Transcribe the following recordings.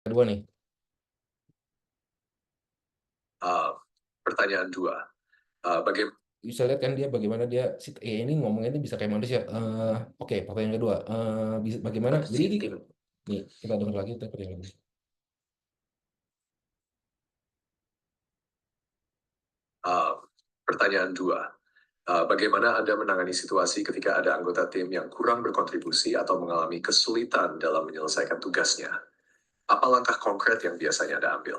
kedua nih. Pertanyaan 2. Bagaimana Bisa lihat kan dia bagaimana dia si ini ngomongnya itu bisa kayak manusia. Oke, pertanyaan kedua. Bisa bagaimana? Jadi si ini tim nih kita dengar lagi kita pertanyaan lagi. uh, Pertanyaan 2. Bagaimana Anda menangani situasi ketika ada anggota tim yang kurang berkontribusi atau mengalami kesulitan dalam menyelesaikan tugasnya? Apa langkah konkret yang biasanya Anda ambil?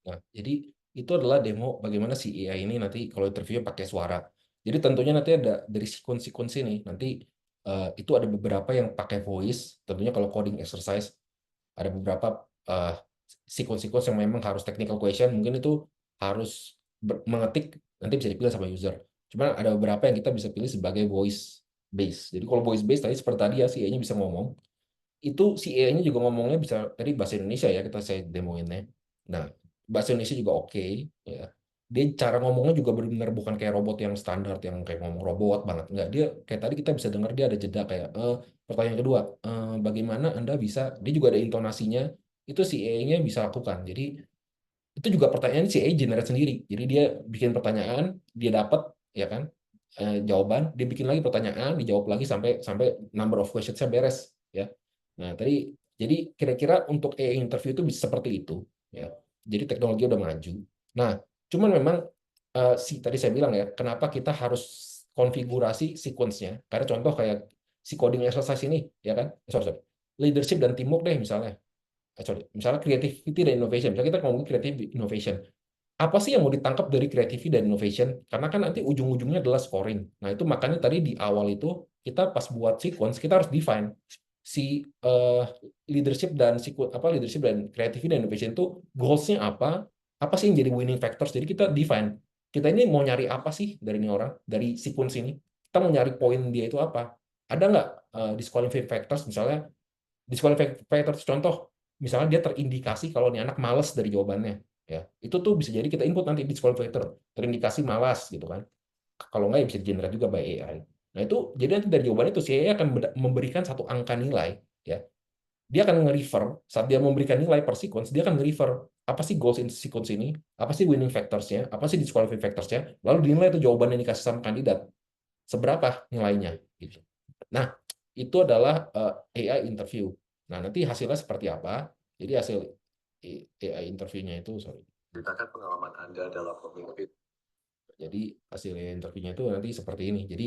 Nah, jadi itu adalah demo bagaimana si AI ini nanti kalau interview pakai suara. Jadi tentunya nanti ada dari sequence ini. Nanti itu ada beberapa yang pakai voice. Tentunya kalau coding exercise ada beberapa sequence yang memang harus technical question. Mungkin itu harus mengetik nanti bisa dipilih sama user. Cuma ada beberapa yang kita bisa pilih sebagai voice base. Jadi kalau voice base tadi seperti tadi ya si AI-nya bisa ngomong. Itu si AI-nya juga ngomongnya bisa tadi bahasa Indonesia ya kita saya demoinnya. Nah, bahasa Indonesia juga oke ya. Dia cara ngomongnya juga benar-benar bukan kayak robot yang standar yang kayak ngomong robot banget. Enggak, dia kayak tadi kita bisa dengar dia ada jeda kayak pertanyaan kedua, bagaimana Anda bisa dia juga ada intonasinya itu si AI-nya bisa lakukan. Jadi itu juga pertanyaan si AI generate sendiri. Jadi dia bikin pertanyaan, dia dapat ya kan jawaban, dia bikin lagi pertanyaan, dijawab lagi sampai sampai number of questions-nya beres ya. Nah, tadi jadi kira-kira untuk AI interview itu bisa seperti itu ya. Jadi teknologi udah maju. Nah, cuman memang tadi saya bilang ya, kenapa kita harus konfigurasi sequence-nya? Karena contoh kayak si coding exercise ini ya kan, sorry. Leadership dan teamwork deh misalnya. Misalnya creativity dan innovation. Misalnya kita ngomongin creative innovation. Apa sih yang mau ditangkap dari creativity dan innovation? Karena kan nanti ujung-ujungnya adalah scoring. Nah, itu makanya tadi di awal itu kita pas buat sequence kita harus define si leadership dan leadership dan creativity dan innovation itu goals-nya apa sih yang jadi winning factors. Jadi kita define kita ini mau nyari apa sih dari ini orang dari sequence ini. Kita mau nyari poin dia itu apa. Ada nggak disqualifying factors misalnya disqualifying factors contoh misalnya dia terindikasi kalau ini anak malas dari jawabannya ya itu tuh bisa jadi kita input nanti disqualifying terindikasi malas gitu kan kalau nggak ya bisa generate juga by AI. Nah itu jadi nanti dari jawaban itu si AI akan memberikan satu angka nilai ya dia akan nge-refer saat dia memberikan nilai per sequence dia akan nge-refer apa sih goals in sequence ini apa sih winning factorsnya apa sih disqualifying factorsnya lalu dinilai itu jawaban yang dikasih sama kandidat seberapa nilainya gitu. Nah, itu adalah AI interview. Nah, nanti hasilnya seperti apa? Jadi hasil AI interviewnya itu, sorry. Ceritakan pengalaman Anda dalam memimpin. Jadi hasil interviewnya itu nanti seperti ini. Jadi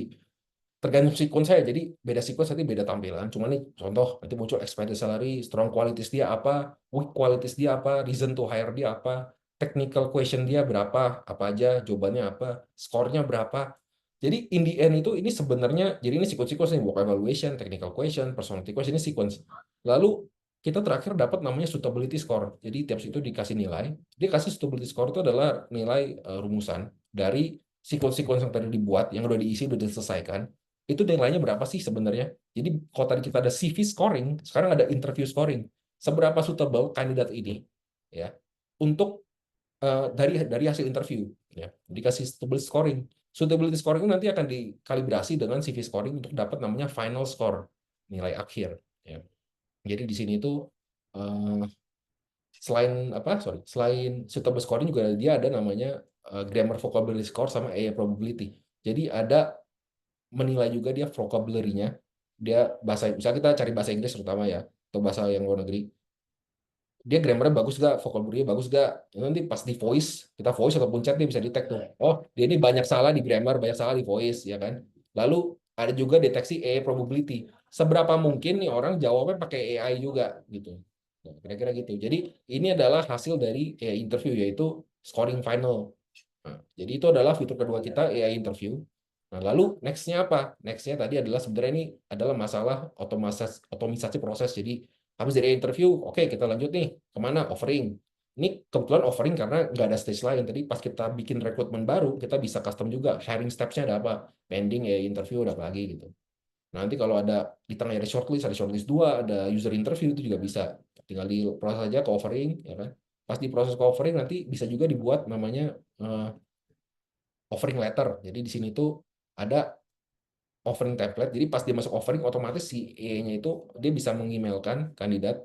tergantung sequence saya. Jadi beda sequence nanti beda tampilan. Cuma nih contoh nanti muncul expected salary, strong qualities dia apa, weak qualities dia apa, reason to hire dia apa, technical question dia berapa, apa aja, jawabannya apa, skornya berapa. Jadi in the end itu ini sebenarnya jadi ini sequence-sequence nih, work evaluation, technical question, personality question ini sequence. Lalu kita terakhir dapat namanya suitability score. Jadi tiap situ dikasih nilai. Dia kasih suitability score itu adalah nilai rumusan dari sequence-sequence yang tadi dibuat, yang udah diisi, udah diselesaikan itu nilainya berapa sih sebenarnya? Jadi kalau tadi kita ada CV scoring, sekarang ada interview scoring. Seberapa suitable kandidat ini ya untuk dari hasil interview ya dikasih suitability scoring. Suitability scoring nanti akan dikalibrasi dengan CV scoring untuk dapat namanya final score nilai akhir ya. Jadi di sini itu eh, selain suitable scoring juga dia ada namanya grammar vocabulary score sama AI probability. Jadi ada menilai juga dia vocabulary-nya. Dia bahasa misalnya kita cari bahasa Inggris terutama ya atau bahasa yang luar negeri. Dia grammar-nya bagus gak, vocabulary-nya bagus gak. Nanti pas di voice, kita voice ataupun chat dia bisa detect tuh. Oh, dia ini banyak salah di grammar, banyak salah di voice ya kan. Lalu ada juga deteksi AI probability. Seberapa mungkin nih orang jawabnya pakai AI juga gitu. Nah, kira-kira gitu. Jadi ini adalah hasil dari AI interview yaitu scoring final. Nah, jadi itu adalah fitur kedua kita AI interview. Nah, lalu next-nya apa? Next-nya tadi adalah sebenarnya ini adalah masalah otomisasi proses. Jadi habis dari interview, oke kita lanjut nih kemana? Offering. Ini kebetulan offering karena nggak ada stage lain. Tadi pas kita bikin rekrutmen baru, kita bisa custom juga. Hiring steps-nya ada apa? Pending ya interview ada apa lagi gitu. Nanti kalau ada di tengah ada shortlist 2, ada user interview itu juga bisa. Tinggal di proses aja ke offering, ya kan? Pas di proses ke offering nanti bisa juga dibuat namanya offering letter. Jadi di sini tuh ada offering template. Jadi pas dia masuk offering otomatis si EA-nya itu dia bisa mengemailkan kandidat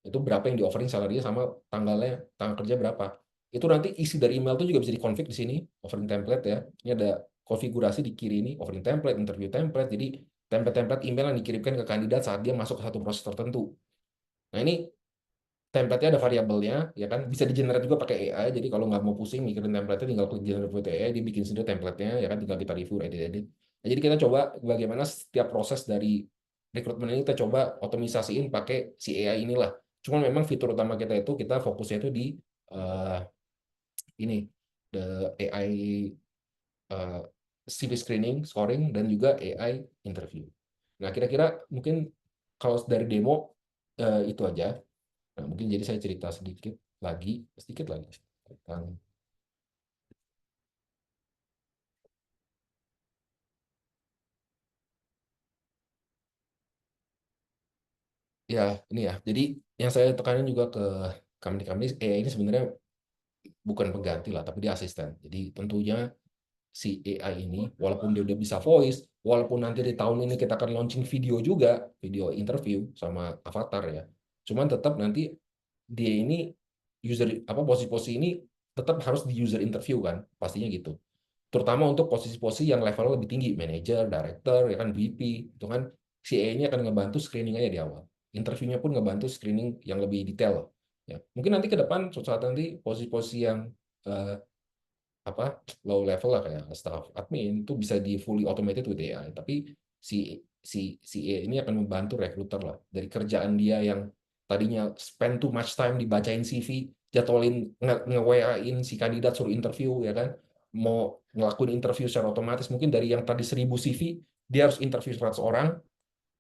itu berapa yang di offering salary sama tanggal kerja berapa. Itu nanti isi dari email itu juga bisa dikonfig di sini, offering template ya. Ini ada konfigurasi di kiri ini, offering template, interview template. Jadi template-template email yang dikirimkan ke kandidat saat dia masuk ke satu proses tertentu. Nah ini template-nya ada variabelnya, ya kan? Bisa di-generate juga pakai AI. Jadi kalau nggak mau pusing mikirin template-nya, tinggal klik generate with AI, dia bikin sendiri template-nya, ya kan? Tinggal kita review, edit-edit. Nah, jadi kita coba bagaimana setiap proses dari rekrutmen ini kita coba otomisasiin pakai si AI inilah. Cuman memang fitur utama kita itu kita fokusnya itu di uh, ini the AI uh, CV screening, scoring, dan juga AI interview. Nah, kira-kira mungkin kalau dari demo itu aja. Nah, mungkin jadi saya cerita sedikit lagi tentang ya ini ya. Jadi yang saya tekanin juga ke company-company AI ini sebenarnya bukan pengganti lah, tapi dia asisten. Jadi tentunya si AI ini, walaupun dia udah bisa voice, walaupun nanti di tahun ini kita akan launching video juga, video interview sama avatar ya. Cuman tetap nanti dia ini posisi-posisi ini tetap harus di user interview kan, pastinya gitu. Terutama untuk posisi-posisi yang levelnya lebih tinggi, manager, director, ya kan VP, itu kan si AI ini akan ngebantu screening aja di awal. Interviewnya pun ngebantu screening yang lebih detail. Ya, mungkin nanti ke depan suatu saat nanti posisi-posisi yang eh, low level lah kayak staff admin itu bisa di fully automated with AI. Tapi si AI ini akan membantu recruiter lah dari kerjaan dia yang tadinya spend too much time dibacain CV, jadwalin nge-WA-in si kandidat suruh interview ya kan. Mau ngelakuin interview secara otomatis mungkin dari yang tadi 1000 CV dia harus interview 100 orang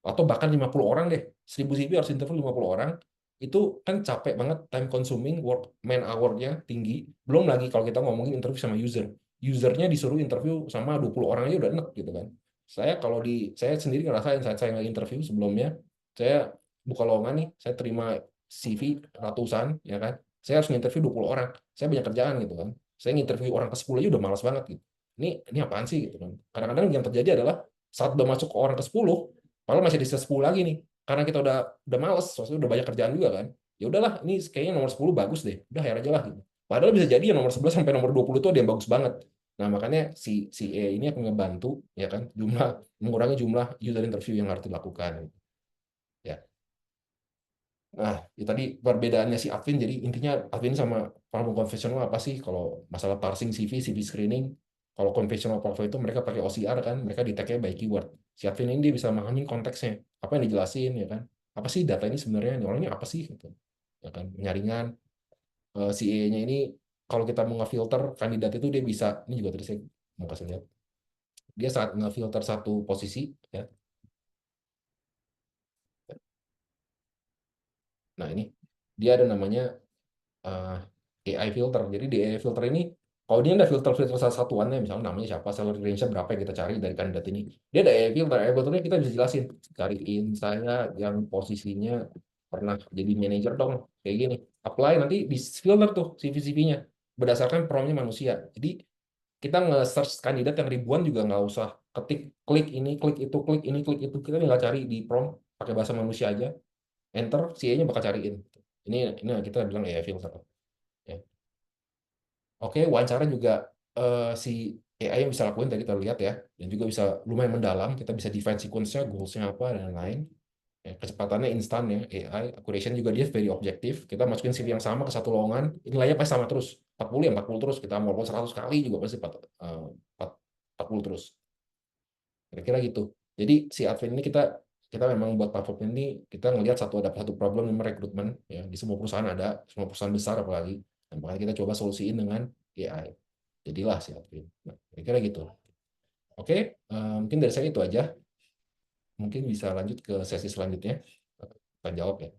atau bahkan 50 orang deh. 1000 CV harus interview 50 orang. Itu kan capek banget, time consuming, work man hour-nya tinggi. Belum lagi kalau kita ngomongin interview sama user. Usernya disuruh interview sama 20 orang aja udah enak gitu kan. Saya sendiri ngerasain saat saya nge-interview sebelumnya, saya buka lowongan nih, saya terima CV ratusan ya kan. Saya harus nginterview 20 orang. Saya banyak kerjaan gitu kan. Saya nginterview orang ke 10 aja udah malas banget gitu. Ini apaan sih gitu kan. Kadang-kadang yang terjadi adalah saat udah masuk ke orang ke 10, padahal masih di 10 lagi nih. Karena kita udah males, soalnya udah banyak kerjaan juga kan. Ya udahlah, ini kayaknya nomor 10 bagus deh. Udah hire aja lah gitu. Padahal bisa jadi yang nomor 11 sampai nomor 20 itu ada yang bagus banget. Nah, makanya si AI ini akan ngebantu ya kan mengurangi jumlah user interview yang harus dilakukan. Ya. Nah, ya tadi perbedaannya si Advin, jadi intinya Advin sama platform konvensional apa sih? Kalau masalah parsing CV screening, kalau konvensional platform itu mereka pakai OCR kan, mereka di tag-nya by keyword. Si Advin ini dia bisa memahami konteksnya, apa yang dijelasin ya kan? Apa sih data ini sebenarnya? Ini orang ini apa sih? Gitu. Ya kan, penyaringan si AI-nya ini kalau kita mau ngefilter kandidat itu dia bisa, ini juga tadi saya mau kasih lihat. Dia saat ngefilter satu posisi ya. Nah, ini dia ada namanya uh, AI filter. Jadi di AI filter ini, kalau dia ada filter-filter salah satuannya, misalnya namanya siapa, salary range berapa yang kita cari dari kandidat ini. Dia ada AI filter. AI filternya kita bisa jelasin. Cariin saya yang posisinya pernah jadi manajer dong, kayak gini. Apply nanti di filter tuh CV-CV-nya berdasarkan promnya manusia. Jadi kita nge-search kandidat yang ribuan juga nggak usah ketik klik ini, klik itu, klik ini, klik itu. Kita tinggal cari di prompt pakai bahasa manusia aja. Enter, si AI-nya bakal cariin. Ini kita bilang AI filter. Ya. Oke, wawancara juga si AI yang bisa lakuin tadi kita lihat ya, dan juga bisa lumayan mendalam. Kita bisa define sequence-nya, goals-nya apa, dan lain-lain. Ya, kecepatannya instan ya, AI. Accuracy juga dia very objektif. Kita masukin CV yang sama ke satu lowongan, nilainya pasti sama terus. 40 ya 40 terus. Kita mau 100 kali juga pasti 40 terus. Kira-kira gitu. Jadi si Advent ini kita kita memang buat platform ini kita ngelihat ada satu problem yang rekrutmen ya di semua perusahaan ada, semua perusahaan besar apalagi. Dan makanya kita coba solusiin dengan AI. Jadilah si Advent. Nah, kira-kira gitu. Oke, mungkin dari saya itu aja. Mungkin bisa lanjut ke sesi selanjutnya. Kita jawab ya.